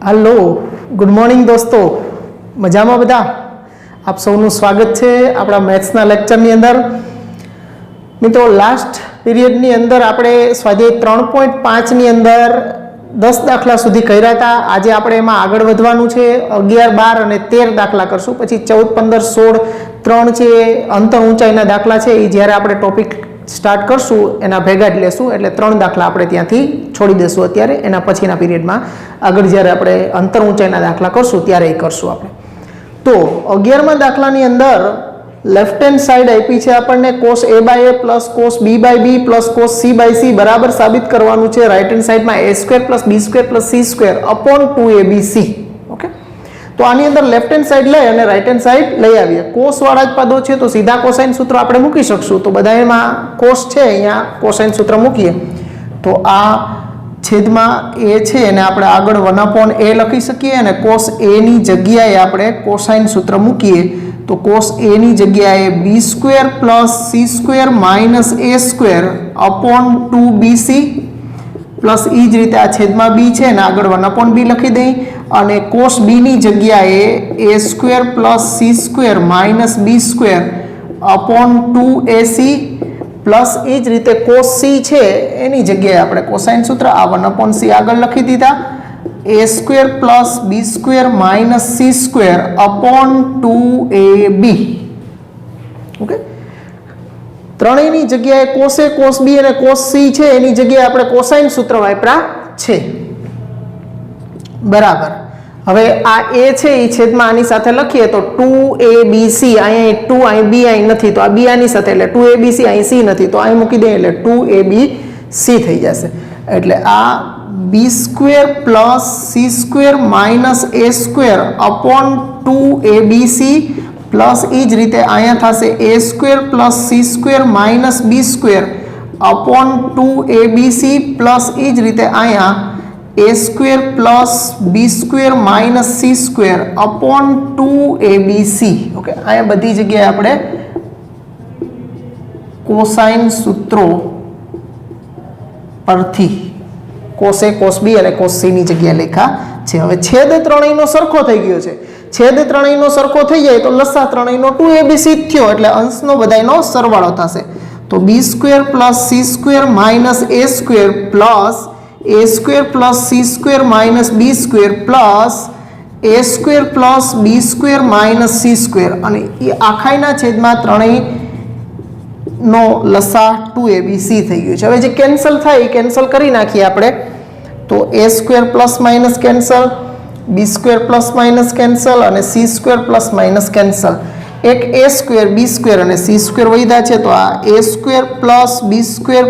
Hello good morning दोस्तों मजा में बधा आप सौનું स्वागत है अपना मैथ्सना लेक्चरनी अंदर। मित्रों लास्ट पीरियडनी अंदर આપણે સ્વાધ્યાય 3.5 ની અંદર 10 દાખલા સુધી કર્યા હતા। આજે આપણે એમાં આગળ વધવાનું છે। 11, 12 અને 13 દાખલા કરશું, પછી 14, 15, 16 3 છે અંતર ઊંચાઈના દાખલા છે એ જ્યારે આપણે ટોપિક સ્ટાર્ટ કરશું એના ભેગા જ લેશું, એટલે 3 દાખલા આપણે ત્યાંથી છોડી દેશું અત્યારે। એના પછીના પીરિયડમાં આગળ જ્યારે આપણે અંતર ઊંચાઈના દાખલા કરશું ત્યારે એ કરશું આપણે। तो 11मा દાખલાની અંદર લેફ્ટ હેન્ડ સાઈડ આપી છે આપણને cos a by a plus cos b by b plus cos c by c બરાબર સાબિત કરવાનું છે રાઈટ હેન્ડ સાઈડમાં a² plus b² plus c² upon 2abc। Okay, તો આની અંદર લેફ્ટ હેન્ડ સાઈડ લઈ અને રાઈટ હેન્ડ સાઈડ લઈ આવીએ। cos વાળા જ પદો છે તો સીધા કોસાઇન સૂત્ર આપણે મૂકી શકશું। તો બધામાં cos છે, અહીંયા કોસાઇન સૂત્ર મૂકીએ તો આ છેદમાં a છે એને આપણે આગળ 1/a લખી શકીએ અને cos a ની જગ્યાએ આપણે કોસાઇન સૂત્ર મૂકીએ તો cos a ની જગ્યાએ b² plus c² minus a² upon 2bc plus એ જ રીતે આ છેદમાં b છે ને આગળ 1/b લખી દઈ અને cos b ની જગ્યાએ a² plus c² minus b² upon 2ac plus ए ज रीते cos c है एनी जगह आपणे कोसाइन सूत्र आ 1/c आगळ लखी दीधा a² plus b² minus c² upon 2ab। Okay, त्रणेयनी जग्याए cos a cos b અને cos c છે એની જગ્યાએ આપણે કોસાઇન સૂત્ર વાપરા છે બરાબર। હવે આ a છે એ છેદમાં આની સાથે લખીએ તો 2abc, અહીંયા 2 અહીં b અહીં નથી તો આ b આની સાથે એટલે 2abc અહીં c નથી તો અહીં મૂકી દઈએ એટલે 2abc થઈ જશે। એટલે આ b² plus c² minus a² upon 2abc plus એ જ રીતે અહીંયા થશે a² plus c² minus b² upon 2abc plus એ જ રીતે અહીંયા a² plus b² minus c² upon 2abc। Okay, आया बधी जगह આપણે કોસાઇન સૂત્રો પરથી cos a cos b અને cos c ની જગ્યાએ લખ્યા છે। હવે છેદ ત્રણેયનો સરખો થઈ ગયો છે। છેદ ત્રણેયનો સરખો થઈ જાય તો લસા ત્રણેયનો 2abc થયો એટલે અંશનો બધાયનો સરવાળો થશે। તો b² plus c² minus a² plus a² plus c² minus b² plus a² plus b² minus c² અને એ આખાઈના છેદમાં ત્રણેયનો લસા 2abc થઈ ગયું છે। હવે જે કેન્સલ થાય એ કેન્સલ કરી નાખીએ આપણે તો a² plus minus cancel, b² plus minus cancel અને c² plus minus કેન્સલ। એક a² b² અને c² વધ્યા છે તો આ a² plus b²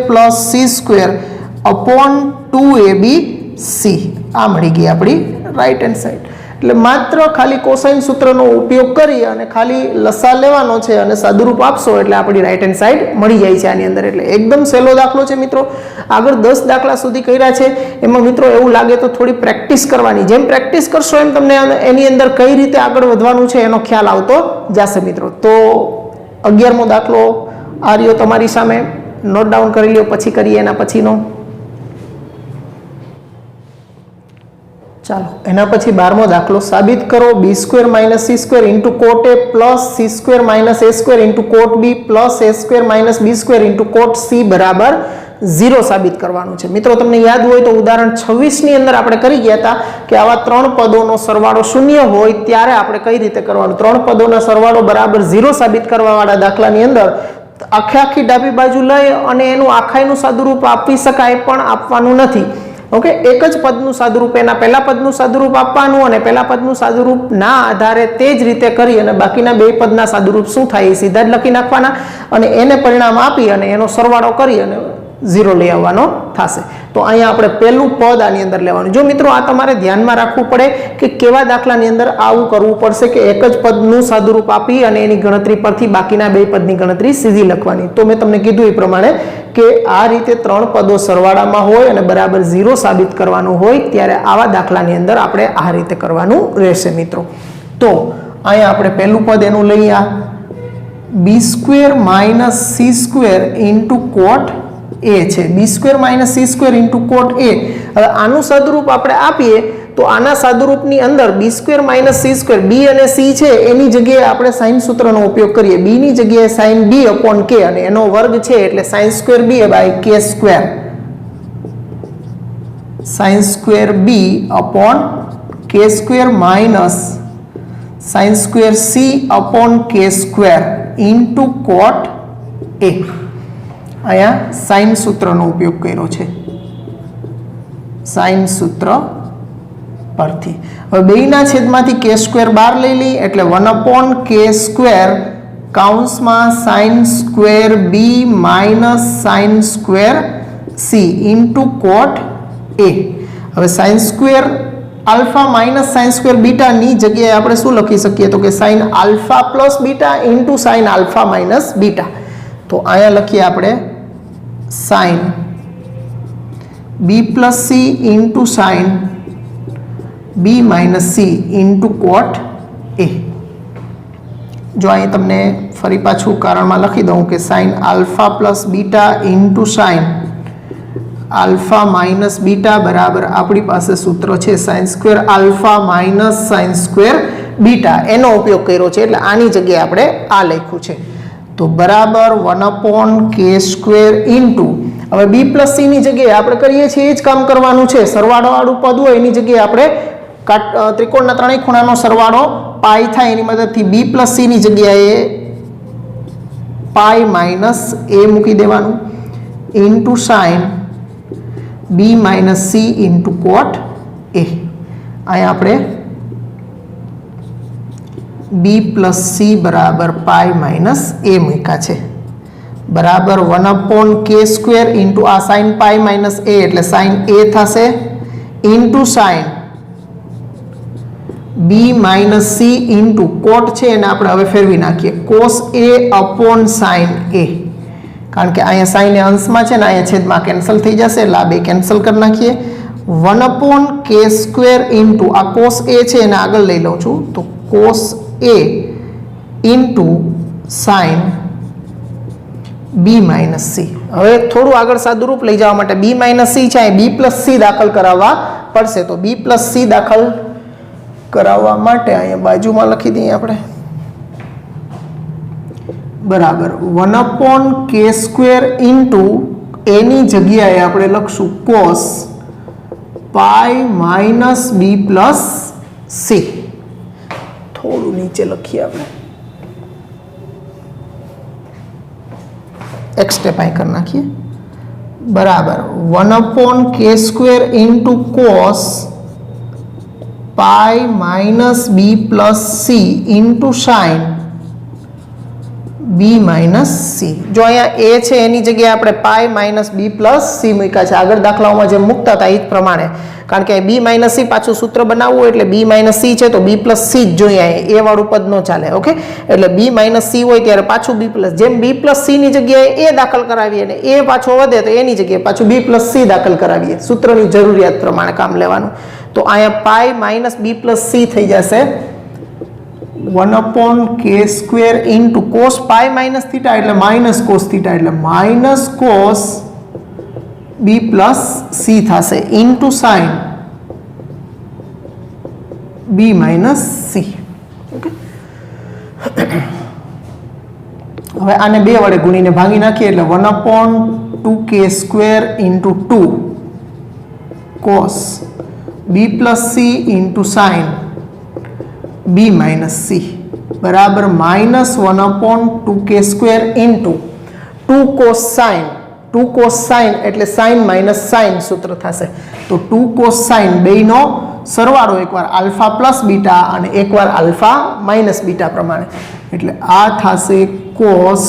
plus c² upon 2abc आ मળી ગઈ આપણી રાઈટ હેન્ડ સાઈડ। એટલે માત્ર ખાલી કોસાઇન સૂત્રનો ઉપયોગ કરી અને ખાલી લસા લેવાનો છે અને સાદુરૂપ આપશો એટલે આપણી રાઈટ હેન્ડ સાઈડ મળી જાય છે આની અંદર। એટલે એકદમ સહેલો દાખલો છે મિત્રો। આગળ 10 દાખલા સુધી કર્યા છે એમાં મિત્રો એવું લાગે તો થોડી પ્રેક્ટિસ કરવાની, જેમ પ્રેક્ટિસ કરશો એમ તમને એની અંદર કઈ રીતે આગળ વધવાનું છે એનો ખ્યાલ આવતો જશે મિત્રો। તો 11મો દાખલો આ રહ્યો તમારી સામે, નોટ ડાઉન કરી લ્યો પછી કરીએ એના પછીનો। ચાલો એના પછી 12મો દાખલો સાબિત કરો b² minus c² into cot a plus c² minus a² into cot b plus a² minus b² into cot c બરાબર 0 સાબિત કરવાનું છે। મિત્રો તમને યાદ હોય તો ઉદાહરણ 26 ની અંદર આપણે કરી ગયા હતા કે આવા ત્રણ પદોનો સરવાળો શૂન્ય હોય ત્યારે આપણે કઈ રીતે કરવાનું। ત્રણ પદોનો સરવાળો બરાબર 0 સાબિત કરવા વાળા દાખલાની અંદર આખે આખી ડાબી બાજુ લઈ અને એનું આખાઈનું સાદુરૂપ આપી શકાય પણ આપવાનું નથી। ओके, एक ज पदનું સાદુરૂપ એના પહેલા પદનું સાદુરૂપ આપવાનું અને પહેલા પદનું સાદુરૂપ ના આધારે તે જ રીતે કરી અને બાકીના બે પદના સાદુરૂપ શું થાય એ સીધા જ લખી નાખવાના અને એને પરિણામ આપી અને એનો સરવાળો કરી અને 0 લઈ આવવાનો થશે। તો અહીંયા આપણે પહેલું પદ આની અંદર લેવાનું। જો મિત્રો આ તમારે ધ્યાનમાં રાખવું પડે કે કેવા દાખલાની અંદર આવું કરવું પડશે કે એક જ પદનું સાદુરૂપ આપી અને એની ગણતરી પરથી બાકીના બે પદની ગણતરી સીધી લખવાની। તો મેં તમને કીધું એ પ્રમાણે કે આ રીતે ત્રણ પદો સરવાળામાં હોય અને બરાબર 0 સાબિત કરવાનું હોય ત્યારે આવા દાખલાની અંદર આપણે આ રીતે કરવાનું રહેશે મિત્રો। તો અહીંયા આપણે પહેલું પદ એનું લઈ આ b² minus c² into cot a છે b² - c² * cot a। હવે આનું સદરૂપ આપણે આપીએ તો આના સાદુરૂપની અંદર b² - c², b અને c છે એની જગ્યાએ આપણે sin સૂત્રનો ઉપયોગ કરીએ. b ની જગ્યાએ sin b/k અને એનો વર્ગ છે એટલે sin²b/k², sin²b/k² minus sin²c/k² into cot a. અહીંયા sin સૂત્રનો ઉપયોગ કર્યો છે, sin સૂત્ર પરથી. હવે બેયના છેદમાંથી k² બહાર લઈ લઈએ એટલે 1/k² કૌંસમાં sin²b minus sin²c into cot a. હવે sin² alpha minus sin² beta ની જગ્યાએ આપણે શું લખી શકીએ તો કે sin alpha plus beta into sin alpha minus beta. તો અહીંયા લખીએ આપણે sin b plus c into sin b minus c into cot a. જો અહીં તમને ફરી પાછું કારણમાં લખી દઉં કે sin alpha plus beta into sin alpha minus beta બરાબર આપણી પાસે સૂત્ર છે sin² alpha minus sin² beta, એનો ઉપયોગ કર્યો છે એટલે આની જગ્યાએ આપણે આ લખ્યું છે. તો બરાબર 1/k² ઇન્ટુ, હવે b પ્લસ c ની જગ્યાએ આપણે કરીએ છીએ એ જ કામ કરવાનું છે. સરવાળોવાળું પદ હોય એની જગ્યાએ આપણે ત્રિકોણના ત્રણેય ખૂણાનો સરવાળો પાઈ થાય એની મદદથી b પ્લસ c ની જગ્યાએ પાઈ માઇનસ a મૂકી દેવાનું into sin b minus c into cot a. અહીંયા આપણે b પ્લસ c બરાબર પાઈ માઇનસ a મૂક્યા છે બરાબર 1/k² ઇન્ટુ આ sin પાઈ માઇનસ a એટલે sin a થશે into sin b minus c into cot છે એને આપણે હવે ફેરવી નાખીએ cos a/sin a, કારણ કે અહીંયા sin એ અંશમાં છે ને અહીંયા છેદમાં કેન્સલ થઈ જશે એટલે આ બે કેન્સલ કરી નાખીએ. 1/k² ઇન્ટુ આ cos a છે એને આગળ લઈ લઉં છું તો cos a into sin b minus c. હવે થોડું આગળ સાદુરૂપ લઈ જવા માટે b માઇનસ c છે અહીં b પ્લસ c દાખલ કરાવવા પડશે. તો b પ્લસ c દાખલ કરાવવા માટે અહીંયા બાજુમાં લખી દઈએ આપણે બરાબર 1/k² ઇન્ટુ એની જગ્યાએ આપણે લખશું cos pi minus b plus c. થોડું નીચે લખીએ આપણે એક સ્ટેપ અહીં કરી નાખીએ બરાબર 1/k² into cos pi minus b plus c into sin b minus c. જો અહીંયા a છે એની જગ્યાએ આપણે pi minus b plus c મૂક્યા છે આગળ દાખલાઓમાં જેમ મૂકતા હતા એ જ પ્રમાણે, કારણ કે b માઇનસ c પાછું સૂત્ર બનાવવું એટલે b માઇનસ c છે તો b પ્લસ c જ જોઈએ, એ વાળું પદ ન ચાલે. ઓકે, એટલે b માઇનસ c હોય ત્યારે પાછું b પ્લસ, જેમ b પ્લસ c ની જગ્યાએ a દાખલ કરાવીએ ને એ પાછો વધે તો એની જગ્યાએ પાછું b પ્લસ c દાખલ કરાવીએ, સૂત્રની જરૂરિયાત પ્રમાણે કામ લેવાનું. તો અહીંયા pi minus b plus c થઈ જશે 1/k² into cos pi minus theta એટલે માઇનસ cos થીટા એટલે minus cos b plus c થશે into sin b minus c. Okay, હવે આને બે વડે ગુણીને ભાંગી નાખીએ એટલે 1/2k² into 2 cos b plus c into sin b minus c બરાબર minus 1/2k² into 2 cos sin, 2 cos sin એટલે sin માઇનસ sin સૂત્ર થશે. તો 2 cos sin બેયનો સરવાળો એકવાર આલ્ફા પ્લસ બીટા અને એકવાર આલ્ફા માઇનસ બીટા પ્રમાણે એટલે આ થશે cos,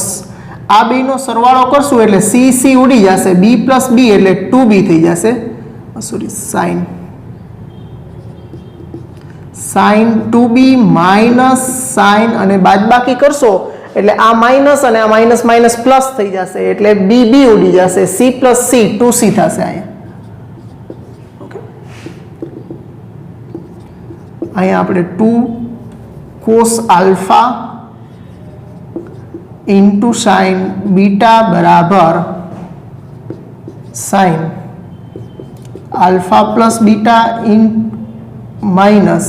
આ બેયનો સરવાળો કરશું એટલે c c ઉડી જશે b પ્લસ b એટલે 2b થઈ જશે sorry sin 2b minus sin અને બાદબાકી કરશો એટલે આ માઇનસ અને આ માઇનસ માઇનસ પ્લસ થઈ જશે એટલે b b ઉડી જશે c પ્લસ c 2c થશે. અહીંયા આપણે 2 cos alpha into sin beta બરાબર sin alpha plus beta minus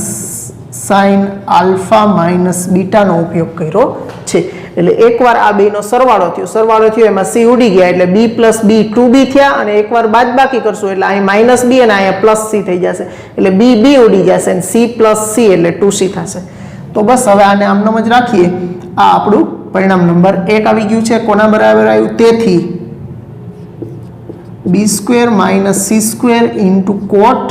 sine alpha minus બીટાનો ઉપયોગ કર્યો છે. એટલે એકવાર આ બેનો સરવાળો થયો એમાં સી ઉડી ગયા એટલે બી પ્લસ બી 2b થયા અને એકવાર બાદબાકી કરશું એટલે અહીં માઇનસ બી અને અહીંયા પ્લસ સી થઈ જશે એટલે બી બી ઉડી જશે અને સી પ્લસ સી એટલે 2c થશે. તો બસ હવે આને આમનામ જ રાખીએ. આ આપણું પરિણામ નંબર 1 આવી ગયું છે. કોના બરાબર આવ્યું? તેથી b square minus c square into cot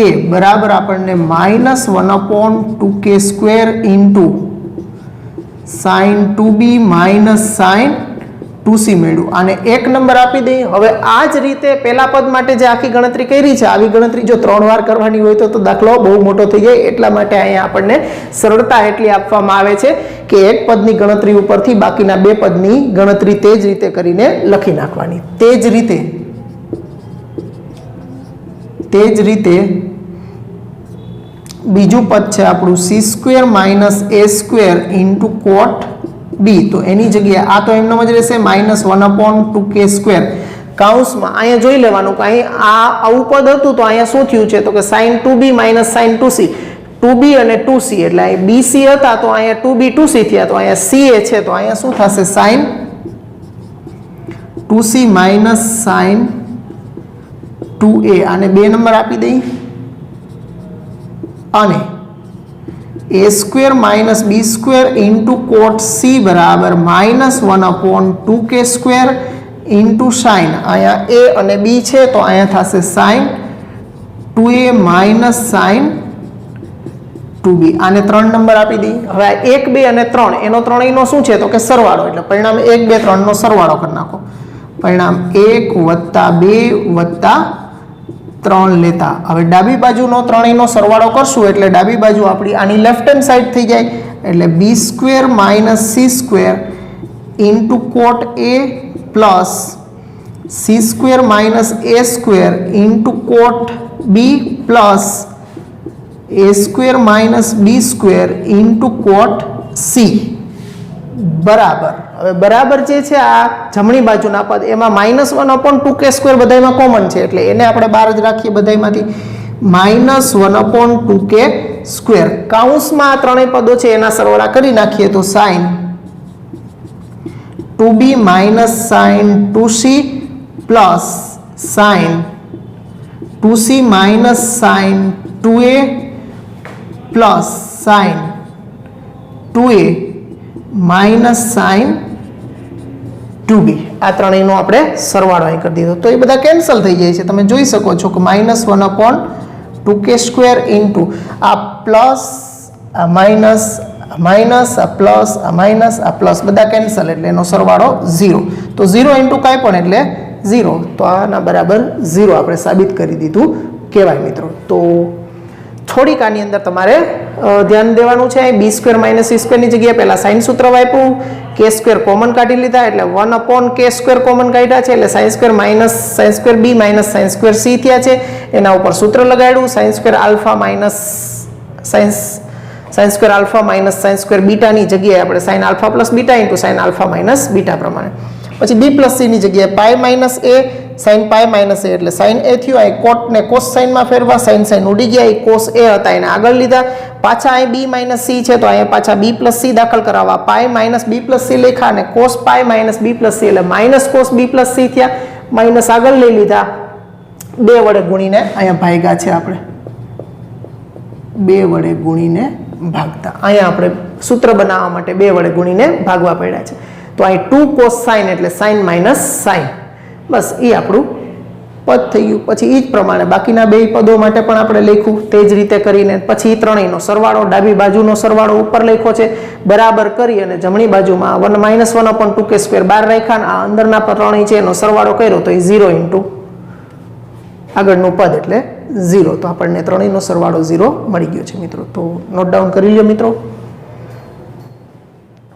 a બરાબર આપણને -1/2k square into sine 2b minus sine 2c મેળવ્યું. આને 1 નંબર આપી દઈએ. હવે આ જ રીતે પહેલા પદ માટે જે આખી ગણતરી કરી છે આવી ગણતરી જો 3 વાર કરવાની હોય તો દાખલો બહુ મોટો થઈ જાય. એટલા માટે અહીંયા આપણને સરળતા એટલી આપવામાં આવે છે કે એક પદની ગણતરી ઉપરથી બાકીના 2 પદની ગણતરી તે જ રીતે કરીને લખી નાખવાની. તે જ રીતે બીજું પદ છે આપણું C square minus a square into cot બી. તો એની જગ્યાએ આ તો એમનો જ રહેશે -1/2k સ્ક્વેર. કાઉન્સમાં અહીંયા જોઈ લેવાનું કે અહીં આ આવું પદ હતું તો અહીંયા શું થયું છે તો કે sign 2b minus sine 2c 2b અને 2c એટલે અહીં bc હતા તો અહીંયા 2b 2c થયા તો અહીંયા ca છે તો અહીંયા શું થશે sign 2c minus sine 2a. આને 2 નંબર આપી દઈએ અને એ square minus b square into cot c બરાબર -1/2k સ્ક્વેર ઇન્ટુ સાઇન અહીંયા એ અને બી છે તો અહીંયા થશે sign 2a minus sine 2b. આને 3 નંબર આપી દઈએ. હવે 1 2 અને 3 એનો ત્રણેયનો શું છે તો કે સરવાળો એટલે પરિણામ 1 2 3 નો સરવાળો કરી નાખો. પરિણામ 1 + 2 + 3 લેતા. હવે ડાબી બાજુનો ત્રણેયનો સરવાળો કરશું એટલે ડાબી બાજુ આપણી આની લેફ્ટ હેન્ડ સાઈડ થઈ જાય એટલે b square minus c square into cot a plus c square minus a square into cot b plus a square minus b square into cot c બરાબર. હવે બરાબર જે છે આ જમણી બાજુના પદ એમાં -1/2k સ્ક્વેર બધાયમાં કોમન છે એટલે એને આપણે બહાર જ રાખીએ બધાયમાંથી -1/2k સ્ક્વેર. કાઉન્સમાં આ ત્રણેય પદો છે એના સરવાળા કરી નાખીએ તો sine 2b minus sine 2c plus sine 2c minus sine 2a plus sine 2a minus sine 2b. આ ત્રણેયનો આપણે સરવાળો અહીં કરી દીધો તો એ બધા કેન્સલ થઈ જાય છે. તમે જોઈ શકો છો કે -1/2k સ્ક્વેર ઇન્ટુ આ પ્લસ આ માઇનસ માઇનસ આ પ્લસ આ માઇનસ આ પ્લસ બધા કેન્સલ એટલે એનો સરવાળો 0. તો 0 ઇન્ટુ કાંઈ પણ એટલે 0 તો આના બરાબર 0 આપણે સાબિત કરી દીધું કહેવાય મિત્રો. તો થોડીક આની અંદર તમારે ધ્યાન દેવાનું છે. બી સ્ક્વેર માઇનસ સી સ્ક્વેરની જગ્યાએ પહેલા સાઇન સૂત્ર વાપર્યું કે સ્ક્વેર કોમન કાઢી લીધા એટલે 1/k સ્ક્વેર કોમન કાઢ્યા છે એટલે sine square minus sine square b minus sine square c થયા છે. એના ઉપર સૂત્ર લગાડ્યું sine square alpha minus sine square alpha minus sine square બીટાની જગ્યાએ આપણે sine alpha plus beta into sine alpha minus beta પ્રમાણે. પછી બી પ્લસ સીની જગ્યાએ pi minus a sine pi minus a એટલે સાઇન એ થયું. અહીં કોટ ને કોસ સાઇનમાં ફેરવા સાઇન ઉડી ગયા એ કોસ એ હતા એને આગળ લીધા. પાછા અહીં બી માઇનસ સી છે તો અહીંયા પાછા બી પ્લસ સી દાખલ કરાવવા pi minus B plus C લેખા અને cos pi minus B plus C એટલે minus cos B plus C થયા. માઇનસ આગળ લઈ લીધા 2 વડે ગુણીને અહીંયા ભાગ્યા છે આપણે 2 વડે ગુણીને ભાગતા. અહીંયા આપણે સૂત્ર બનાવવા માટે 2 વડે ગુણીને ભાગવા પડ્યા છે. તો અહીં 2 cos સાઇન એટલે સાઇન માઇનસ સાઇન બસ એ આપણું પદ થઈ ગયું. પછી એ જ પ્રમાણે બાકીના 2 પદો માટે પણ આપણે લખ્યું તે જ રીતે કરીને પછી ત્રણેયનો સરવાળો ડાબી બાજુનો સરવાળો ઉપર લખ્યો છે બરાબર કરી અને જમણી બાજુમાં -1/2k સ્ક્વેર બહાર રાખ્યા અને આ અંદરના ત્રણેય છે એનો સરવાળો કર્યો તો એ 0 ઇન્ટુ આગળનું પદ એટલે 0. તો આપણને ત્રણેયનો સરવાળો 0 મળી ગયો છે મિત્રો. તો નોટ ડાઉન કરી લો મિત્રો.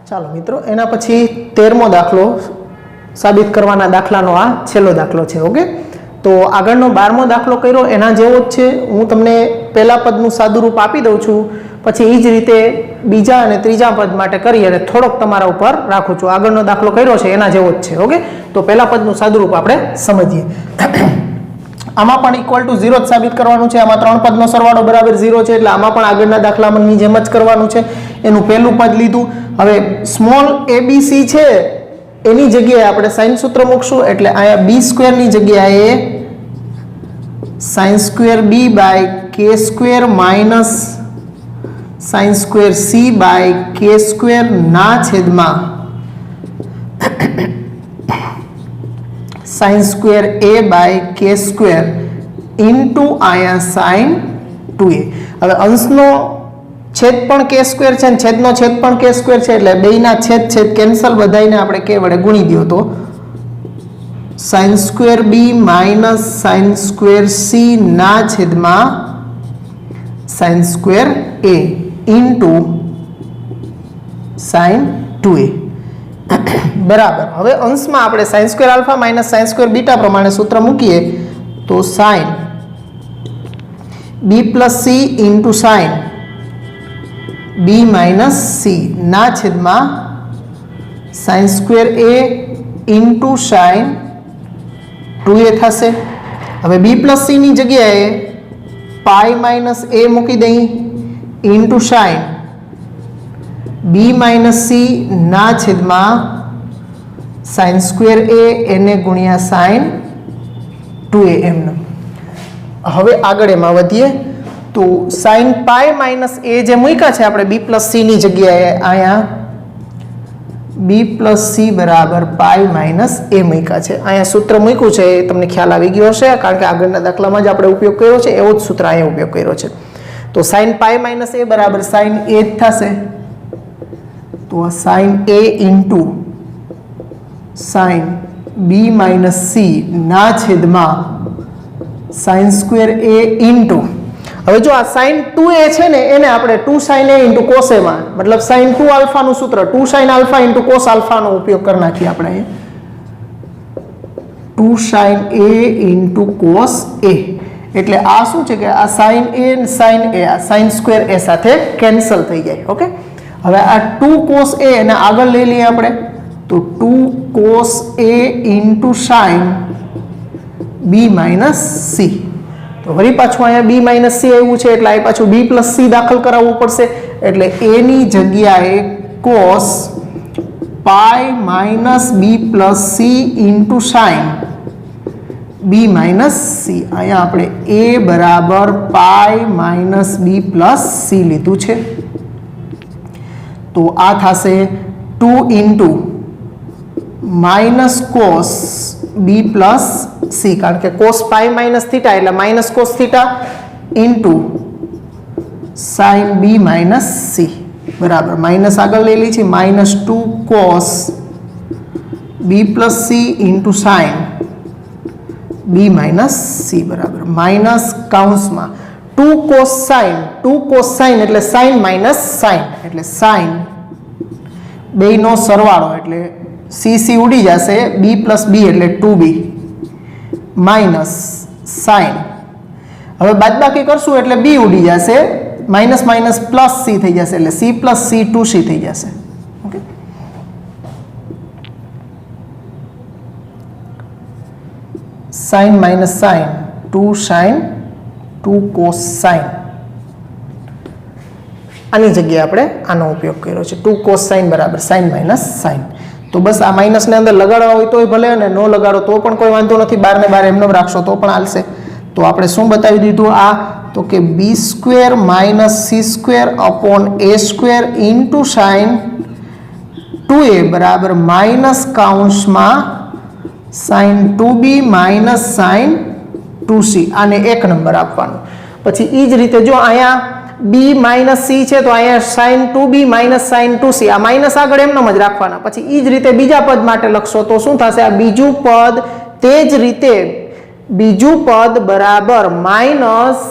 ચાલો મિત્રો એના પછી 13મો દાખલો સાબિત કરવાના દાખલાનો આ છેલ્લો દાખલો છે. ઓકે તો આગળનો 12મો દાખલો કર્યો એના જેવો જ છે. હું તમને પહેલા પદનું સાદુરૂપ આપી દઉં છું પછી એ જ રીતે બીજા અને ત્રીજા પદ માટે કરી અને થોડોક તમારા ઉપર રાખું છું. આગળનો દાખલો કર્યો છે એના જેવો જ છે. ઓકે તો પહેલા પદનું સાદુરૂપ આપણે સમજીએ. આમાં પણ ઇક્વલ ટુ 0 જ સાબિત કરવાનું છે. આમાં ત્રણ પદનો સરવાળો બરાબર 0 છે એટલે આમાં પણ આગળના દાખલામાંની જેમ જ કરવાનું છે. એનું પહેલું પદ લીધું. હવે સ્મોલ abc છે એની જગ્યાએ આપણે સાઇન સૂત્ર મૂકશું એટલે અહીંયા b² ની જગ્યાએ sin² b k² minus sin² c k² ના છેદમાં sin² a k² ઇન્ટુ અહીંયા sin 2a. હવે અંશનો છેદ પણ k² છે અને છેદનો છેદ પણ k² છે એટલે બેયના છેદ કેન્સલ બધાઈને આપણે k વડે ગુણી દો તો sin² b minus sin² c ના છેદમાં sin² a into sin 2a બરાબર. હવે અંશમાં આપણે sin² alpha minus sin² beta પ્રમાણે સૂત્ર મૂકીએ તો sin b plus c into sin b minus c ના છેદમાં sin² a into sin 2a થશે. હવે b પ્લસ c ની જગ્યાએ પાઈ માઇનસ a મૂકી દઈ into sin b minus c ના છેદમાં sin² a એને ગુણ્યા sin 2a એમનો. હવે આગળ એમાં વધીએ તો sin પાઈ માઇનસ a જે મૂક્યા છે આપણે b પ્લસ c ની જગ્યાએ અહીંયા b પ્લસ c બરાબર પાઈ માઇનસ a મૂક્યા છે. અહીંયા સૂત્ર મૂક્યું છે એ તમને ખ્યાલ આવી ગયો હશે કારણ કે આગળના દાખલામાં જ આપણે ઉપયોગ કર્યો છે એવો જ સૂત્ર અહીંયા ઉપયોગ કર્યો છે. તો sin પાઈ માઇનસ a બરાબર sin a જ થશે. તો sin a into sin b minus c ના છેદમાં sin² a ઇન્ટુ હવે જો આ sin 2a છે ને એને આપણે 2 sin a into cos a માં મતલબ sin 2 આલ્ફાનું સૂત્ર 2 sin આલ્ફા ઇન્ટુ cos આલ્ફાનો ઉપયોગ કરી નાખીએ આપણે અહીંયા 2 sin a into cos a એટલે આ શું છે કે આ sin a અને sin a આ sin² a સાથે કેન્સલ થઈ જાય. ઓકે હવે આ 2 cos a અને આગળ લઈ લઈએ આપણે તો 2 cos a into sin b minus c. તો વળી પાછું અહીંયા b માઇનસ c આવ્યું છે એટલે અહીં પાછું b પ્લસ c દાખલ કરાવવું પડશે એટલે a ની જગ્યાએ cos pi minus b plus c into sin b minus c. અહીંયા આપણે a બરાબર pi minus b plus c લીધું છે. તો આ થશે 2 into minus cos b plus c કારણ કે cos પાઈ માઇનસ થીટા એટલે minus cos theta into sin b minus c બરાબર માઇનસ આગળ લઈ લી છે minus 2 cos b plus c into sin b minus c બરાબર માઇનસ કાઉન્સમાં 2 cos sin એટલે sin માઇનસ sin એટલે sin બેયનો સરવાળો એટલે c ઉડી જશે b પ્લસ b એટલે 2b માઇનસ sin હવે બાદબાકી કરશું એટલે b ઉડી જશે માઇનસ માઇનસ પ્લસ c થઈ જશે એટલે c પ્લસ c 2c થઈ જશે. Okay sin minus sin 2 sin 2 cos sin આની જગ્યાએ આપણે આનો ઉપયોગ કર્યો છે 2 cos sin બરાબર sin માઇનસ sin. તો બસ આ માઇનસને અંદર લગાડવા હોય તોય ભલે અને ન લગાડો તો પણ કોઈ વાંધો નથી 12 ને 12 એમને રાખશો તો પણ હાલશે. તો આપણે શું બતાવી દીધું આ તો કે b² minus c² upon a² into sin 2a બરાબર માઇનસ કાઉન્સમાં sin 2b minus sin 2c આને 1 નંબર આપવાનો. પછી એ જ રીતે જો અહીંયા b માઇનસ c છે તો અહીંયા sin 2b minus sin 2c આ માઇનસ આગળ એમનો જ રાખવાના. પછી એ જ રીતે બીજા પદ માટે લખશો તો શું થશે આ બીજું પદ તે જ રીતે બીજું પદ બરાબર minus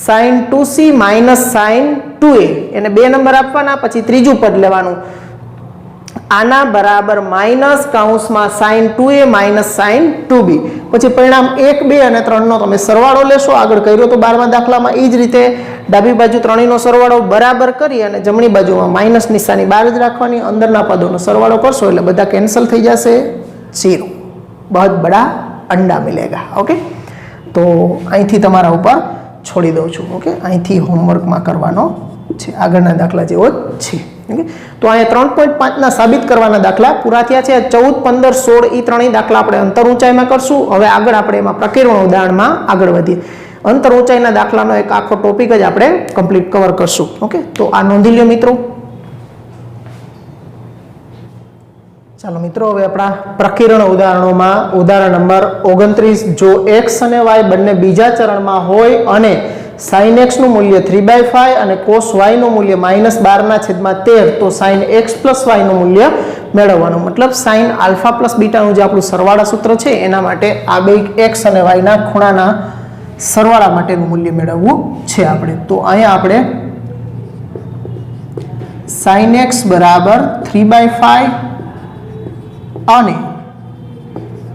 sin 2c minus sin 2a એને 2 નંબર આપવાના. પછી ત્રીજું પદ લેવાનું આના બરાબર માઇનસ કાઉન્સમાં sin 2a minus sin 2b. પછી પરિણામ 1 2 અને 3 નો તમે સરવાળો લેશો આગળ કર્યો તો 12મા દાખલામાં એ જ રીતે ડાબી બાજુ ત્રણેયનો સરવાળો બરાબર કરી અને જમણી બાજુમાં માઇનસ નિશાની બહાર જ રાખવાની અંદરના પદોનો સરવાળો કરશો એટલે બધા કેન્સલ થઈ જશે 0 बहुत बड़ा अंडा मिलेगा. ओके तो અહીંથી તમારા ઉપર છોડી દઉં છું. ઓકે, અહીંથી હોમવર્કમાં કરવાનો છે, આગળના દાખલા જેવો જ છે. ઓકે, તો અહીંયા 3.5ના સાબિત કરવાના દાખલા પૂરા થયા છે. 14, 15, 16 એ ત્રણેય દાખલા આપણે અંતર ઊંચાઈમાં કરશું. હવે આગળ આપણે એમાં પ્રકીર્ણ ઉદાહરણમાં આગળ વધીએ. અંતર ઊંચાઈના દાખલાનો એક આખો ટોપિક જ આપણે કમ્પ્લીટ કવર કરશું. ઓકે, તો આ નોંધી લ્યો મિત્રો. ચાલો મિત્રો, હવે આપણા પ્રકીર્ણ ઉદાહરણોમાં ઉદાહરણ નંબર 29, જો x અને y બંને બીજા ચરણમાં હોય અને sin x નું મૂલ્ય 3/5 અને cos y નું મૂલ્ય -12/13, તો sin x + y નું મૂલ્ય મેળવવાનું. મતલબ sin α + β નું જે આપણું સરવાળા સૂત્ર છે એના માટે આ બે x અને y ના ખૂણાના સરવાળા માટેનું મૂલ્ય મેળવવું છે આપણે. તો અહીંયા આપણે sin x બરાબર 3/5 અને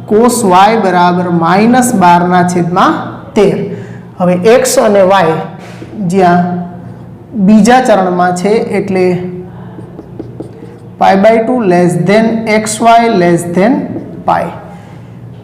cos y બરાબર -12/13. હવે x અને y જ્યાં બીજા ચરણમાં છે એટલે π/2 xy π.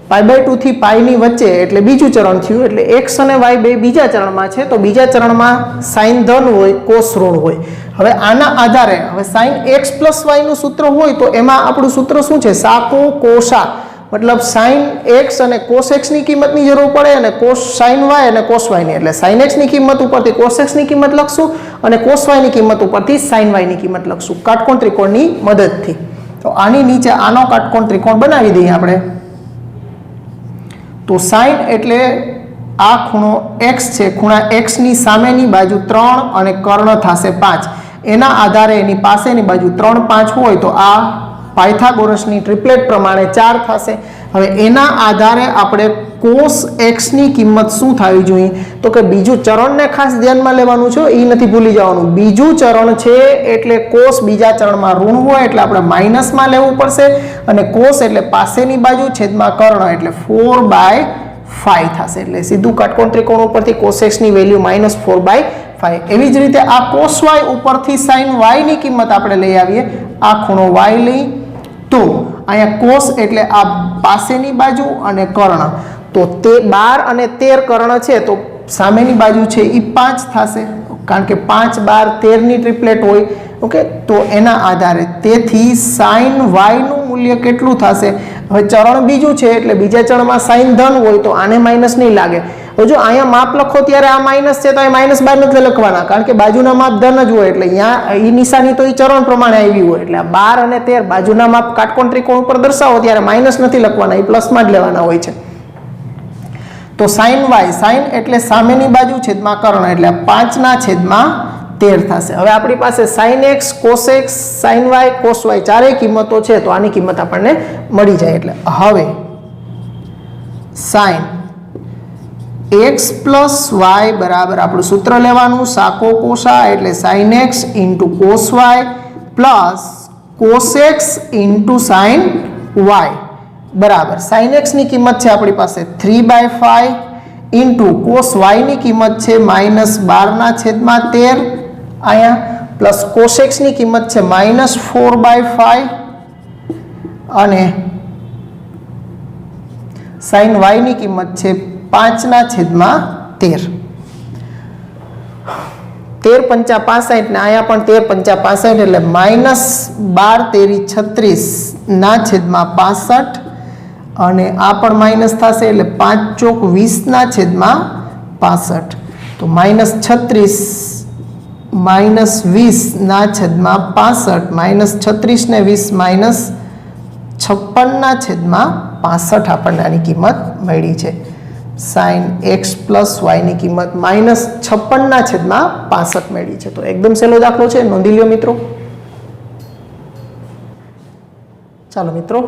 π/2 થી π ની વચ્ચે એટલે બીજું ચરણ થયું. એટલે x અને y બે બીજા ચરણમાં છે, તો બીજા ચરણમાં sin ધન હોય, cos ઋણ હોય. હવે આના આધારે હવે sin x + y નું સૂત્ર હોય તો એમાં આપણું સૂત્ર શું છે? સાકો કોસા. મતલબ sin x અને cos x ની કિંમતની જરૂર પડે અને sin y અને cos y ની. એટલે sin x ની કિંમત ઉપરથી cos x ની કિંમત લખશું અને cos y ની કિંમત ઉપરથી sin y ની કિંમત લખશું કાટકોણ ત્રિકોણની મદદથી. તો આની નીચે આનો કાટકોણ ત્રિકોણ બનાવી દઈએ આપણે. તો sin એટલે આ ખૂણો x છે, ખૂણા x ની સામેની બાજુ 3 અને કર્ણ થશે 5. એના આધારે એની પાસેની બાજુ 3, 5 હોય તો આ પાયથાગોરસની ટ્રિપલેટ પ્રમાણે 4 થશે. હવે એના આધારે આપણે cos x ની કિંમત શું થવી જોઈએ? તો કે બીજું ચરણને ખાસ ધ્યાનમાં લેવાનું છે, એ નથી ભૂલી જવાનું. બીજું ચરણ છે એટલે cos બીજા ચરણમાં ઋણ હોય એટલે આપણે માઇનસમાં લેવું પડશે અને cos એટલે પાસેની બાજુ છેદમાં કર્ણ એટલે 4/5 થશે. એટલે સીધું કાટકોણ ત્રિકોણ ઉપરથી cos x ની વેલ્યુ -4/5. એવી જ રીતે આ cos y ઉપરથી sin y ની કિંમત આપણે લઈ આવીએ. આ ખૂણો y લઈ તો અહીંયા cos એટલે આ પાસેની બાજુ અને કર્ણ, તો તે 12 અને 13 કર્ણ છે તો સામેની બાજુ છે એ 5 થશે, કારણ કે 5, 12, 13 ની ટ્રિપલેટ હોય. ઓકે, તો એના આધારે તેથી sin y નું મૂલ્ય કેટલું થશે? હવે ચરણ બીજું છે એટલે બીજા ચરણમાં sin ધન હોય તો આને માઇનસ નહીં લાગે. હવે જો અહીંયા માપ લખો ત્યારે આ માઇનસ છે તો અહીં -12 નથી લખવાના, કારણ કે બાજુના માપ ધન જ હોય એટલે અહીંયા એ નિશાની તો એ ચરણ પ્રમાણે આવી હોય. એટલે 12 અને 13 બાજુના માપ કાટકોણ ત્રિકોણ ઉપર દર્શાવો ત્યારે માઇનસ નથી લખવાના, એ પ્લસમાં જ લેવાના હોય છે. તો sin y, sin એટલે સામેની બાજુ છેદમાં કર્ણ એટલે 5/13 થશે. હવે આપણી પાસે sin x, cos x, sin y, cos y ચારેય કિંમતો છે તો આની કિંમત આપણને મળી જાય. એટલે હવે sin x + y બરાબર આપણું સૂત્ર લેવાનું સાકો કોસા એટલે sin x * cos y plus cos x * sin y બરાબર sin x ની કિંમત છે આપણી પાસે 3/5 * cos y ની કિંમત છે -12/13 અહીંયા પ્લસ cos x ની કિંમત છે -4/5 અને sin y ની કિંમત છે 5/13. 13 × 5 = 65 ને અહીંયા પણ 13 × 65 એટલે -12 * 65 અને આ પણ માઇનસ થશે એટલે 5 × 20/65. તો -36 -20/65 -36 ને 20 -56/65 આપણને આની કિંમત મળી છે. sin x + y ની કિંમત -56/65 મળી છે. તો એકદમ સહેલો દાખલો છે, નોંધી લ્યો મિત્રો. ચાલો મિત્રો,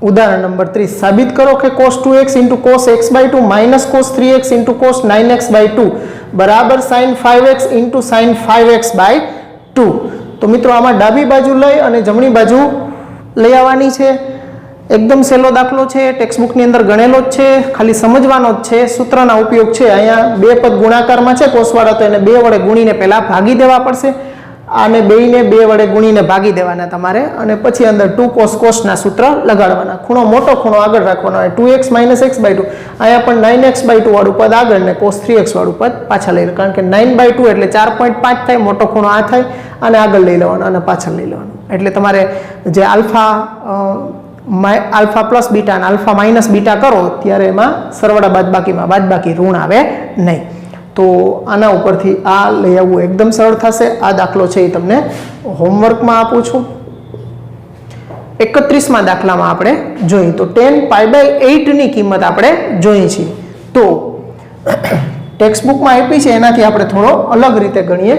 ઉદાહરણ નંબર 30 સાબિત કરો કે cos 2x * cos x/2 - cos 3x * cos 9x/2 બરાબર sin 5x * sin 5x/2. તો મિત્રો આમાં ડાબી બાજુ લઈ અને જમણી બાજુ લઈ આવવાની છે. એકદમ સહેલો દાખલો છે, ટેક્સ્ટબુકની અંદર ગણેલો જ છે, ખાલી સમજવાનો જ છે, સૂત્રના ઉપયોગ છે. અહીંયા બે પદ ગુણાકારમાં છે cos વાળા તો એને 2 વડે ગુણીને પહેલા ભાગી દેવા પડશે. આને બેયને 2 વડે ગુણીને ભાગી દેવાના તમારે અને પછી અંદર 2 cos cosના સૂત્ર લગાડવાના. ખૂણો મોટો ખૂણો આગળ રાખવાનો હોય 2x - x/2. અહીંયા પણ 9x/2 વાળું પદ આગળ ને cos 3x વાળું પદ પાછા લઈ લો, કારણ કે 9/2 એટલે 4.5 થાય, મોટો ખૂણો આ થાય, અને આગળ લઈ લેવાનો અને પાછળ લઈ લેવાનું. એટલે તમારે જે આલ્ફા પ્લસ બીટા અને આલ્ફા માઇનસ બીટા કરો ત્યારે એમાં સરવાળા બાદબાકીમાં બાદબાકી ઋણ આવે નહીં. તો આના ઉપરથી આ લઈ આવવું એકદમ સરળ થશે. આ દાખલો છે એ તમને હોમવર્કમાં આપું છું. 31મા દાખલામાં આપણે જોઈએ તો 10π/8 ની કિંમત આપણે જોઈએ છીએ. તો ટેક્સ્ટ બુકમાં આપી છે એનાથી આપણે થોડો અલગ રીતે ગણીએ.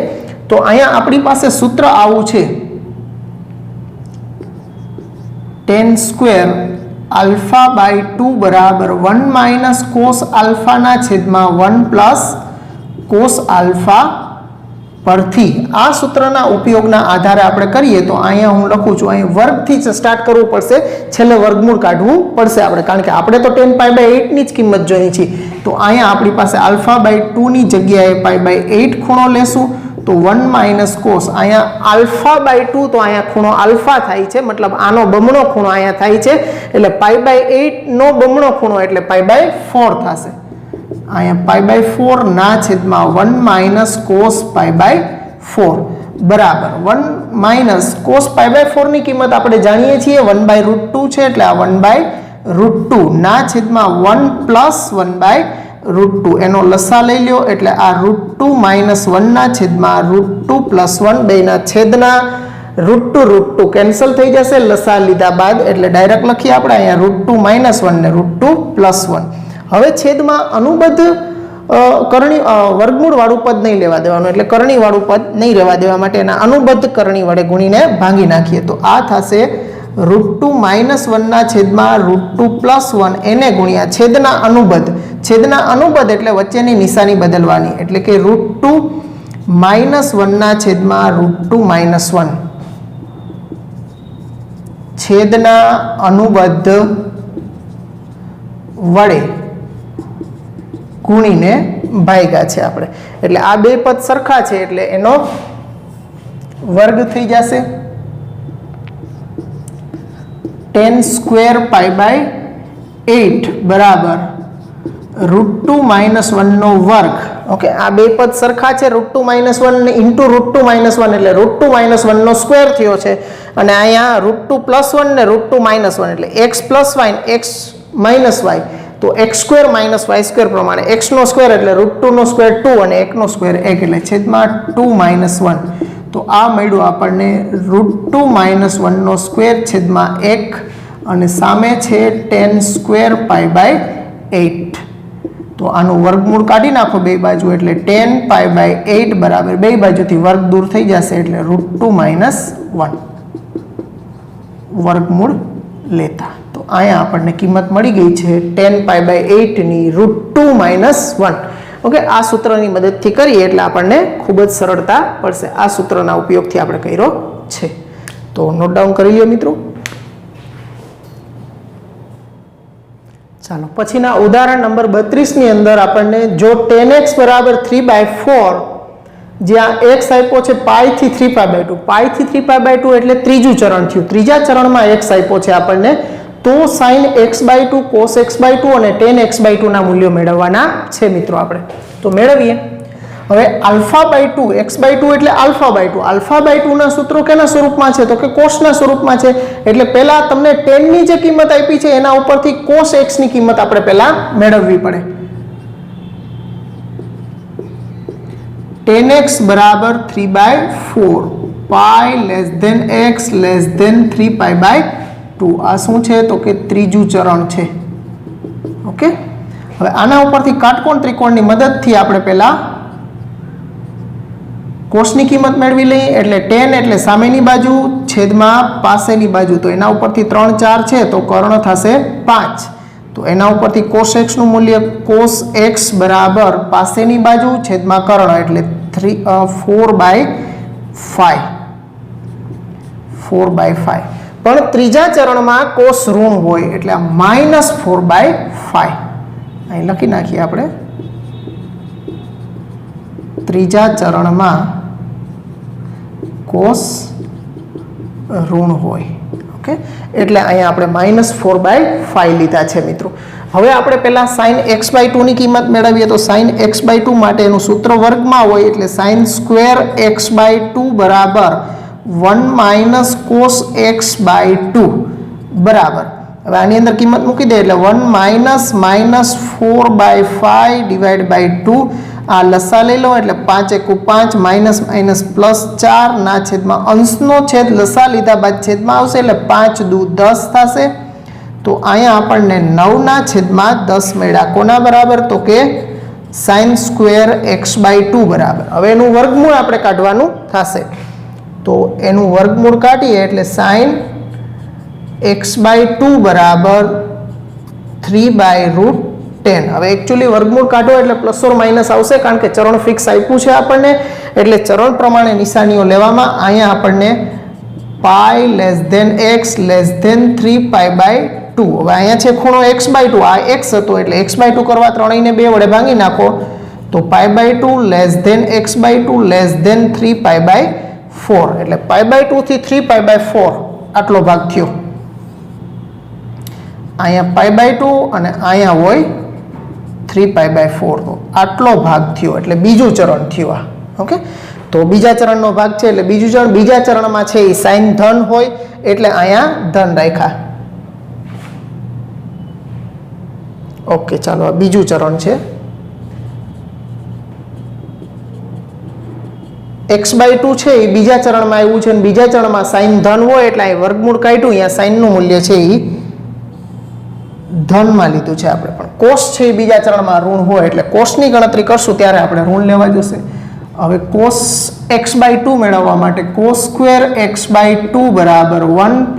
તો અહીંયા આપણી પાસે સૂત્ર આવું છે, 10² α/2 બરાબર 1 - cos આલ્ફાના છેદમાં 1 + cos આલ્ફા પરથી આ સૂત્રના ઉપયોગના આધારે આપણે કરીએ તો અહીંયા હું લખું છું, અહીં વર્ગથી જ સ્ટાર્ટ કરવું પડશે, છેલ્લે વર્ગમૂળ કાઢવું પડશે આપણે, કારણ કે આપણે તો 10π/8 ની જ કિંમત જોઈએ છે. તો અહીંયા આપણી પાસે α/2 ની જગ્યાએ π/8 ખૂણો લેશું તો 1 - cos, અહીંયા α/2 તો અહીંયા ખૂણો આલ્ફા થાય છે, મતલબ આનો બમણો ખૂણો અહીંયા થાય છે, એટલે π/8 નો બમણો ખૂણો એટલે π/4 થશે. અહીંયા π/4 ના છેદમાં 1 - cos π/4 બરાબર 1 - cos π/4 ની કિંમત આપણે જાણીએ છીએ 1/√2 છે, એટલે આ 1/√2 ના છેદમાં 1 + 1/√2 એનો લસા લઈ લ્યો, એટલે આ √2 - 1 ના છેદમાં √2 + 1 બેના છેદના √2 કેન્સલ થઈ જશે લસા લીધા બાદ, એટલે ડાયરેક્ટ લખીએ આપણે અહીંયા √2 - 1 ને √2 + 1. હવે છેદમાં અનુબદ્ધ કરણી વર્ગમૂળ વાળું પદ નહીં લેવા દેવાનું, એટલે કરણી વાળું પદ નહીં રહેવા દેવા માટે એના અનુબદ્ધ કરણી વડે ગુણીને ભાંગી નાખીએ તો આ થશે √2 - 1 ના છેદમાં √2 + 1 એને ગુણ્યા છેદના અનુબદ્ધ. છેદના અનુબદ્ધ એટલે વચ્ચેની નિશાની બદલવાની, એટલે કે √2 - 1 ના છેદમાં √2 - 1 છેદના અનુબદ્ધ વડે ગુણીને ભાગ્યા છે આપણે. એટલે આ બે પદ સરખા છે એટલે એનો વર્ગ થઈ જશે. 10² π/8 બરાબર √2 - 1 નો વર્ગ. ઓકે, આ બે પદ સરખા છે, √2 - 1 ને * √2 - 1 એટલે √2 - 1 નો સ્ક્વેર થયો છે, અને અહીંયા √2 + 1 ને √2 - 1 એટલે x + y x - y, તો x² - y² પ્રમાણે x નો સ્ક્વેર એટલે √2 નો સ્ક્વેર 2 અને 1 નો સ્ક્વેર 1 એટલે છેદમાં 2 - 1. તો આ મળ્યું આપણને √2 - 1 નો સ્ક્વેર છેદમાં 1 અને સામે છે 10² π/8. તો આનું વર્ગમૂળ કાઢી નાખો બે બાજુ, એટલે 10π/8 બરાબર બે બાજુથી વર્ગ દૂર થઈ જશે એટલે √2 - 1 વર્ગમૂળ લેતા. તો અહીંયા આપણને કિંમત મળી ગઈ છે 10π/8 ની √2 - 1. ઓકે, આ સૂત્રની મદદથી કરીએ એટલે આપણને ખૂબ જ સરળતા પડશે. આ સૂત્રના ઉપયોગથી આપણે કર્યો છે. તો નોટ ડાઉન કરી લ્યો મિત્રો. ચાલો પછીના ઉદાહરણ નંબર 32 ની અંદર આપણને જો 10x બરાબર 3/4, જ્યાં x આપ્યો છે π થી 3π/2, π થી 3π/2 એટલે ત્રીજું ચરણ થયું, ત્રીજા ચરણમાં x આપ્યો છે આપણને, તો sin x/2 cos x/2 અને tan x/2 ના મૂલ્યો મેળવવાના છે મિત્રો આપણે. તો મેળવીએ. હવે α/2 x/2 એટલે α/2, α/2 ના સૂત્રો કેના સ્વરૂપમાં છે તો કે cos ના સ્વરૂપમાં છે, એટલે પહેલા તમને tan ની જે કિંમત આપી છે એના ઉપરથી cos x ની કિંમત આપણે પહેલા મેળવવી પડે. tan x બરાબર 3/4, π x < 3π/2. આ શું છે તો કે ત્રીજું ચરણ છે. ઓકે, હવે આના ઉપરથી કાટકોણ ત્રિકોણની મદદથી આપણે પહેલા કોસની કિંમત મેળવી લઈએ, એટલે tan એટલે સામેની બાજુ છેદમાં પાસેની બાજુ, તો એના ઉપરથી 3 4 છે તો કર્ણ થશે 5, તો એના ઉપરથી cos x નું મૂલ્ય cos x બરાબર પાસેની બાજુ છેદમાં કર્ણ એટલે 4/5. પણ ત્રીજા ચરણમાં cos ઋણ હોય એટલે આ -4/5 અહીં લખી નાખીએ આપણે. ત્રીજા ચરણમાં કોસ ઋણ હોય. ઓકે, એટલે અહીંયા આપણે -4/5 લીધા છે મિત્રો. હવે આપણે પહેલા sin x/2 ની કિંમત મેળવીએ તો sin x/2 માટેનું સૂત્ર વર્ગમાં હોય એટલે sin સ્ક્વેર x/2 બરાબર 1 - cos x/2 બરાબર. હવે આની અંદર કિંમત મૂકી દે એટલે 1 - -4/5 ડિવાઈડ બાય 2. આ લસા લઈ લો એટલે 5 × 5 -+4 ના છેદમાં અંશનો છેદ લસા લીધા બાદ છેદમાં આવશે એટલે 5 × 2 = 10 થશે. તો અહીંયા આપણને 9 ના છેદમાં 10 મળ્યા. કોના બરાબર? તો કે sin સ્ક્વેર x/2 બરાબર. હવે એનું વર્ગમૂળ આપણે કાઢવાનું થશે. તો એનું વર્ગમૂળ કાઢીએ એટલે sin x/2 બરાબર 3/√10. હવે એકચ્યુઅલી વર્ગમૂળ કાઢો એટલે પ્લસ ઓર માઇનસ આવશે કારણ કે ચરણ ફિક્સ આપ્યું છે આપણને એટલે ચરણ પ્રમાણે નિશાનીઓ લેવામાં. અહીંયા આપણને π x 3π/2. હવે અહીંયા છે ખૂણો x/2, આ x હતો એટલે x/2 કરવા ત્રણેયને 2 વડે ભાંગી નાખો તો π/2 x/2 3π/4 એટલે π/2 થી 3π/4 આટલો ભાગ થયો. અહીંયા π/2 અને અહીંયા હોય 3π/4 તો આટલો ભાગ થયો એટલે બીજું ચરણ થયું આ. ઓકે, તો બીજા ચરણનો ભાગ છે એટલે બીજું ચરણ. બીજા ચરણમાં છે એ સાઇન ધન હોય એટલે અહીંયા ધન રાખ્યા. ઓકે, ચાલો આ બીજું ચરણ છે. x/2 છે એ બીજા ચરણમાં આવ્યું છે અને બીજા ચરણમાં સાઇન ધન હોય એટલે અહીં વર્ગમૂળ કાઢ્યું. અહીંયા સાઇનનું મૂલ્ય છે એ ધનમાં લીધું છે આપણે. પણ કોસ છે એ બીજા ચરણમાં ઋણ હોય એટલે કોસની ગણતરી કરશું ત્યારે આપણે ઋણ લેવા જશે. હવે કોસ x/2 મેળવવા માટે cos સ્ક્વેર x/2 બરાબર 1 +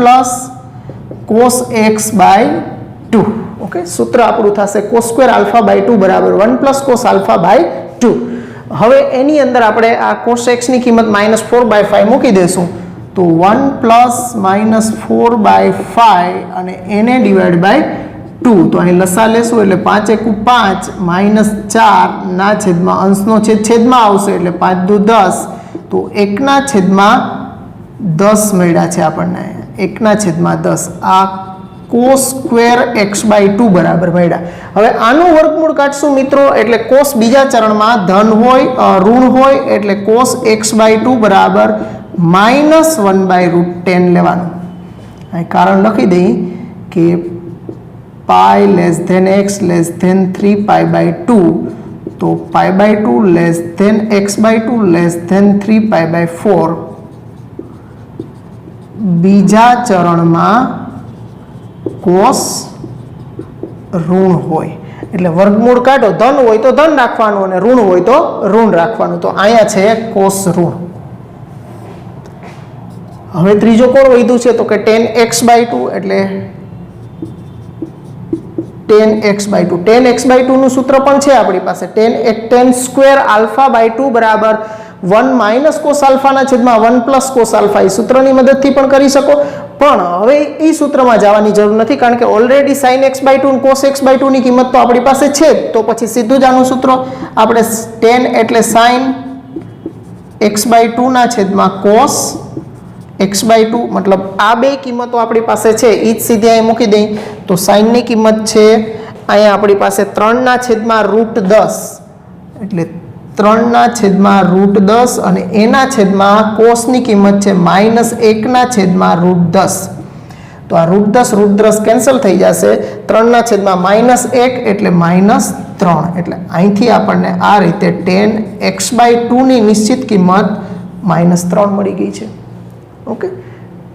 cos x/2. ઓકે, સૂત્ર આપણું થશે cos સ્ક્વેર α/2 બરાબર 1 + cos α/2. હવે એની અંદર આપણે આ cos x ની કિંમત -4/5 મૂકી દેશું તો 1 + -4/5 અને એને ડિવાઈડ બાય 2. તો અહીં લસા લેશું એટલે 5 × 5 -4 ના છેદમાં અંશનો છેદ છેદમાં આવશે એટલે 5 × 2 = 10. તો 1/10 મળ્યા છે આપણને. 1/10 આ cos સ્ક્વેર x/2 બરાબર મળ્યા. હવે આનું વર્ગમૂળ કાઢશું મિત્રો એટલે cos બીજા ચરણમાં ધન હોય ઋણ હોય એટલે cos x/2 બરાબર -1/√10 લેવાનું. અહીં કારણ લખી દઈ કે π x 3π/2 તો π/2 x/2 3π/4 બીજા ચરણમાં કોસ ઋણ હોય એટલે વર્ગમૂળ કાઢો. ધન હોય તો ધન રાખવાનું અને ઋણ હોય તો ઋણ રાખવાનું. તો અહીંયા છે કોસ ઋણ. હવે ત્રીજો કોણ વધ્યું છે તો કે tan x/2 એટલે tan x/2. tan x/2 નું સૂત્ર પણ છે આપણી પાસે. tan સ્ક્વેર α/2 બરાબર 1 - cos α ના છેદમાં 1 + cos α. એ સૂત્રની મદદથી પણ કરી શકો પણ હવે એ સૂત્રમાં જવાની જરૂર નથી કારણ કે ઓલરેડી sin x/2 અને cos x/2 ની કિંમત તો આપણી પાસે છે જ. તો પછી સીધું જ આનું સૂત્ર આપણે tan એટલે sin x/2 ના છેદમાં cos x/2 મતલબ આ બે કિંમતો આપણી પાસે છે એ જ સીધી અહીં મૂકી દઈ તો sin ની કિંમત છે અહીંયા આપણી પાસે 3/10 એટલે 3/10 અને એના છેદમાં cos ની કિંમત છે -1/10. તો આ √10 કેન્સલ થઈ જશે. 3/-1 એટલે -3 એટલે અહીંથી આપણને આ રીતે tan x/2 ની નિશ્ચિત કિંમત -3 મળી ગઈ છે. ઓકે,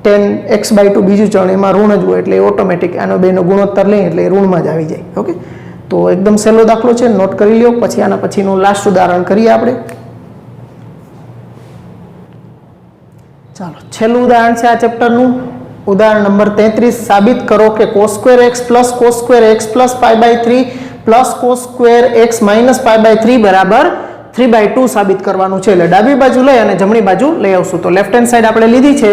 tan x/2 બીજું ચરણ એમાં ઋણ જ હોય એટલે ઓટોમેટિક આનો બેનો ગુણોત્તર લઈએ એટલે ઋણમાં જ આવી જાય. ઓકે, તો એકદમ સહેલો દાખલો છે, નોટ કરી લ્યો. પછી આના પછીનું લાસ્ટ ઉદાહરણ કરીએ આપણે. ચાલો, છેલ્લું ઉદાહરણ છે આ ચેપ્ટરનું. ઉદાહરણ નંબર 33. સાબિત કરો કે cos square x + cos square x + π/3 + cos square x - π/3 બરાબર 3/2 સાબિત કરવાનું છે. એટલે ડાબી બાજુ લઈ અને જમણી બાજુ લઈ આવશું. તો લેફ્ટ હેન્ડ સાઈડ આપણે લીધી છે.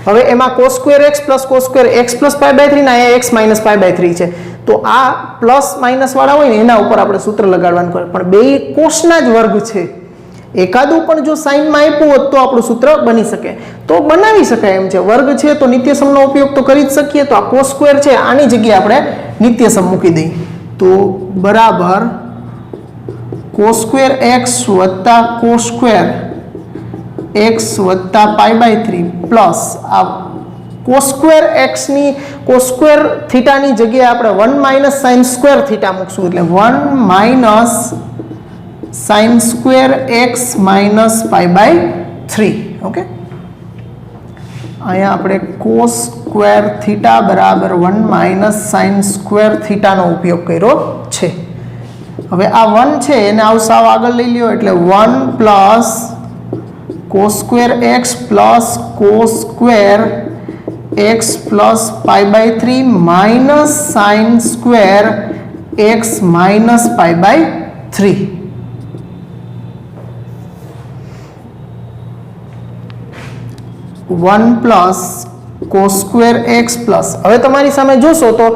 હવે એમાં cos square x + cos square x + π/3 ના અહીંયા x - π/3 છે. તો આ પ્લસ માઇનસ વાળા હોય ને એના ઉપર આપણે સૂત્ર લગાડવાનું કરે પણ બે કોસના જ વર્ગ છે એકાદું પણ જો સાઇનમાં આપ્યું હોત તો આપણું સૂત્ર બની શકે, તો બનાવી શકાય એમ છે. વર્ગ છે તો નિત્યસમનો ઉપયોગ તો કરી જ શકીએ. તો આ cos સ્ક્વેર છે આની જગ્યાએ આપણે નિત્યસમ મૂકી દઈએ. તો બરાબર cos સ્ક્વેર x વત્તા cos સ્ક્વેર x વત્તા π/3 પ્લસ આ cos સ્ક્વેર x ની cos સ્ક્વેર થીટાની જગ્યાએ આપણે 1 માઇનસ sin સ્ક્વેર થીટા મૂકશું, એટલે 1 minus sin square x minus π/3. Okay, અહીંયા આપણે cos સ્ક્વેર થીટા બરાબર 1 માઇનસ sin સ્ક્વેર થીટાનો ઉપયોગ કર્યો છે. હવે આ 1 છે એને આવ સાવ આગળ લઈ લ્યો, એટલે 1 plus cos square x plus cos square x plus π/3 minus sin square x minus π/3. 1 plus cos square x plus, હવે તમારી સામે જોશો તો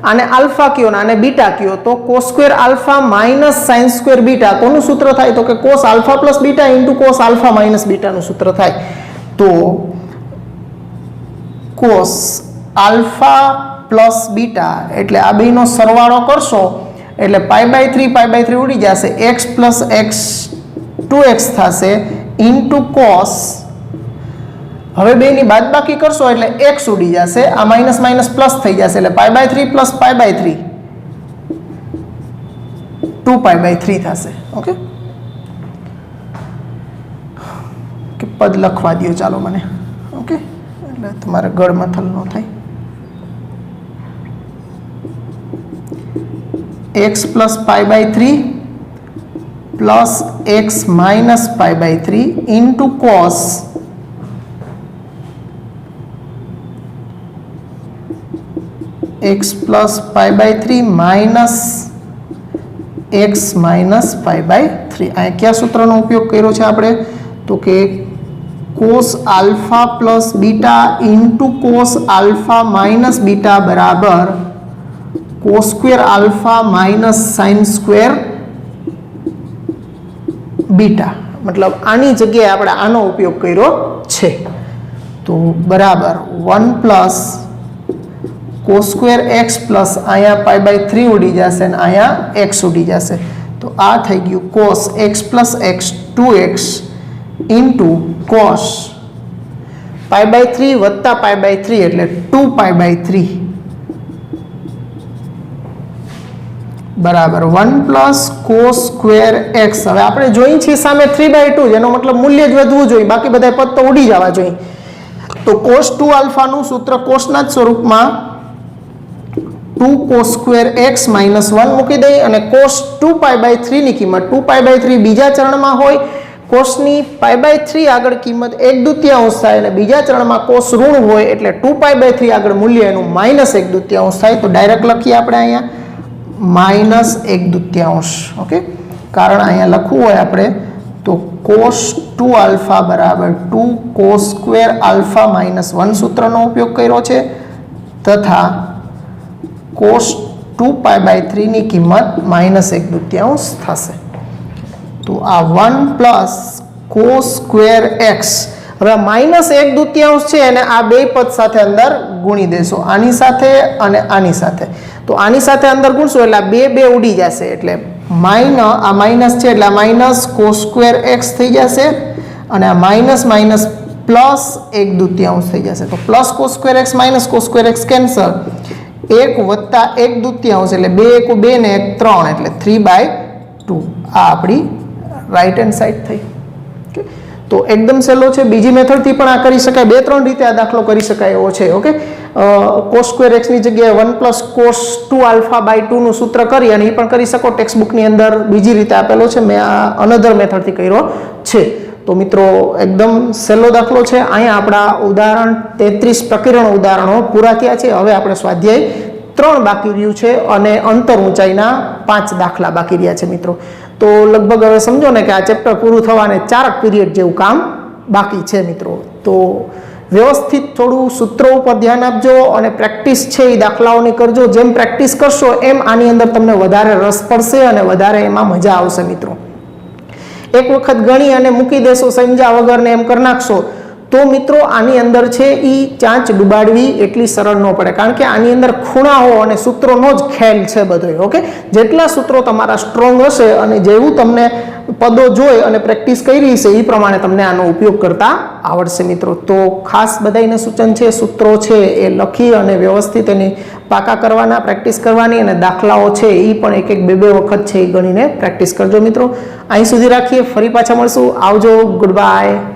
આને આલ્ફા કયો ને આને બીટા કયો, તો cos square alpha minus sin square beta, કોનું સૂત્ર થાય તો કે cos alpha plus beta into cos alpha minus બીટાનું સૂત્ર થાય. તો cos આલ્ફા પ્લસ બીટા એટલે આ બેનો સરવાળો કરશો એટલે π/3 ઉડી જશે, x પ્લસ x 2x થશે ઇન્ટુ cos, હવે બેની બાદબાકી કરશો એટલે x ઉડી જશે, આ માઇનસ માઇનસ પ્લસ થઈ જશે એટલે π/3 પ્લસ π/3 2π/3 થશે. ઓકે, કે પદ લખવા દો ચાલો મને. ઓકે, એટલે તમારે ગળમથલ ન થાય. x plus π/3 plus x minus π/3 into cos x plus π/3 minus x minus π/3. આ કયા સૂત્રનો ઉપયોગ કર્યો છે આપણે તો કે cos alpha plus beta into cos alpha minus beta બરાબર cos square alpha minus sin square beta, મતલબ આની જગ્યાએ આપણે આનો ઉપયોગ કર્યો છે. તો બરાબર 1 plus cos square x plus અહીંયા π/3 ઉડી જશે અને અહીંયા x ઉડી જશે, તો આ થઈ ગયું cos x plus x 2x into cos π/3 વત્તા π/3 એટલે 2π/3 બરાબર 1 પ્લસ cos સ્ક્વેર x. હવે આપણે જોઈ છીએ સામે 3/2, જેનો મતલબ મૂલ્ય જ વધવું જોઈએ, બાકી બધા પદ તો ઉડી જવા જોઈએ. તો cos 2 આલ્ફાનું સૂત્ર કોસના જ સ્વરૂપમાં 2 cos સ્ક્વેર x માઇનસ 1 મૂકી દઈએ અને cos 2π/3 ની કિંમત 2π/3 બીજા ચરણમાં હોય, કોસની π/3 આગળ કિંમત 1/2 થાય અને બીજા ચરણમાં કોસ ઋણ હોય એટલે 2π/3 આગળ મૂલ્ય એનું -1/2 થાય. તો ડાયરેક્ટ લખીએ આપણે અહીંયા -1/2. ઓકે, કારણ અહીંયા લખવું હોય આપણે તો cos 2 આલ્ફા બરાબર 2 cos સ્ક્વેર આલ્ફા માઇનસ 1 સૂત્રનો ઉપયોગ કર્યો છે તથા cos 2π/3 ની કિંમત -1/2 થશે. તો આ 1 પ્લસ cos સ્ક્વેર x, હવે -1/2 છે અને આ બે પદ સાથે અંદર ગુણી દેશો, આની સાથે અને આની સાથે. તો આની સાથે અંદર ગુણશો એટલે આ બે ઉડી જશે, એટલે આ માઇનસ છે એટલે માઇનસ cos સ્ક્વેર x થઈ જશે અને આ માઇનસ માઇનસ પ્લસ 1/2 થઈ જશે. તો plus cos square x minus cos square x cancel, 1 વત્તા 1/2 એટલે 2 × 1 2 ને 1 3 એટલે 3/2. આ આપણી રાઈટ હેન્ડ સાઈડ થઈ. ઓકે, તો એકદમ સહેલો છે. બીજી મેથડથી પણ આ કરી શકાય, 2-3 રીતે આ દાખલો કરી શકાય એવો છે. ઓકે, cos સ્ક્વેર x ની જગ્યાએ 1 પ્લસ cos 2 આલ્ફા બાય 2 નું સૂત્ર કરી અને એ પણ કરી શકો. ટેક્સ્ટ બુકની અંદર બીજી રીતે આપેલો છે, મેં આ અનધર મેથડથી કર્યો છે. તો મિત્રો એકદમ સહેલો દાખલો છે. અહીંયા આપણા ઉદાહરણ 33 પ્રકીર્ણ ઉદાહરણો પૂરા થયા છે. હવે આપણે સ્વાધ્યાય 3 બાકી રહ્યું છે અને અંતર ઊંચાઈના 5 દાખલા બાકી રહ્યા છે મિત્રો. તો લગભગ હવે સમજો ને કે આ ચેપ્ટર પૂરું થવાને 4 પીરિયડ જેવું કામ બાકી છે મિત્રો. તો વ્યવસ્થિત થોડું સૂત્રો ઉપર ધ્યાન આપજો અને પ્રેક્ટિસ છે એ દાખલાઓની કરજો. જેમ પ્રેક્ટિસ કરશો એમ આની અંદર તમને વધારે રસ પડશે અને વધારે એમાં મજા આવશે મિત્રો. એક વખત ગણી અને મૂકી દેશો સમજ્યા વગર ને એમ કરી નાખશો તો મિત્રો આની અંદર છે એ ચાંચ ડુબાડવી એટલી સરળ ન પડે, કારણ કે આની અંદર ખૂણાઓ અને સૂત્રોનો જ ખેલ છે બધો. ઓકે, જેટલા સૂત્રો તમારા સ્ટ્રોંગ હશે અને જેવું તમને પદો જોઈ અને પ્રેક્ટિસ કરી છે એ પ્રમાણે તમને આનો ઉપયોગ કરતા આવડશે મિત્રો. તો ખાસ બધાને સૂચન છે, સૂત્રો છે એ લખી અને વ્યવસ્થિત એની પાકા કરવાના, પ્રેક્ટિસ કરવાની, અને દાખલાઓ છે એ પણ એક એક બે વખત છે એ ગણીને પ્રેક્ટિસ કરજો મિત્રો. અહીં સુધી રાખીએ, ફરી પાછા મળશું. આવજો, ગુડ બાય.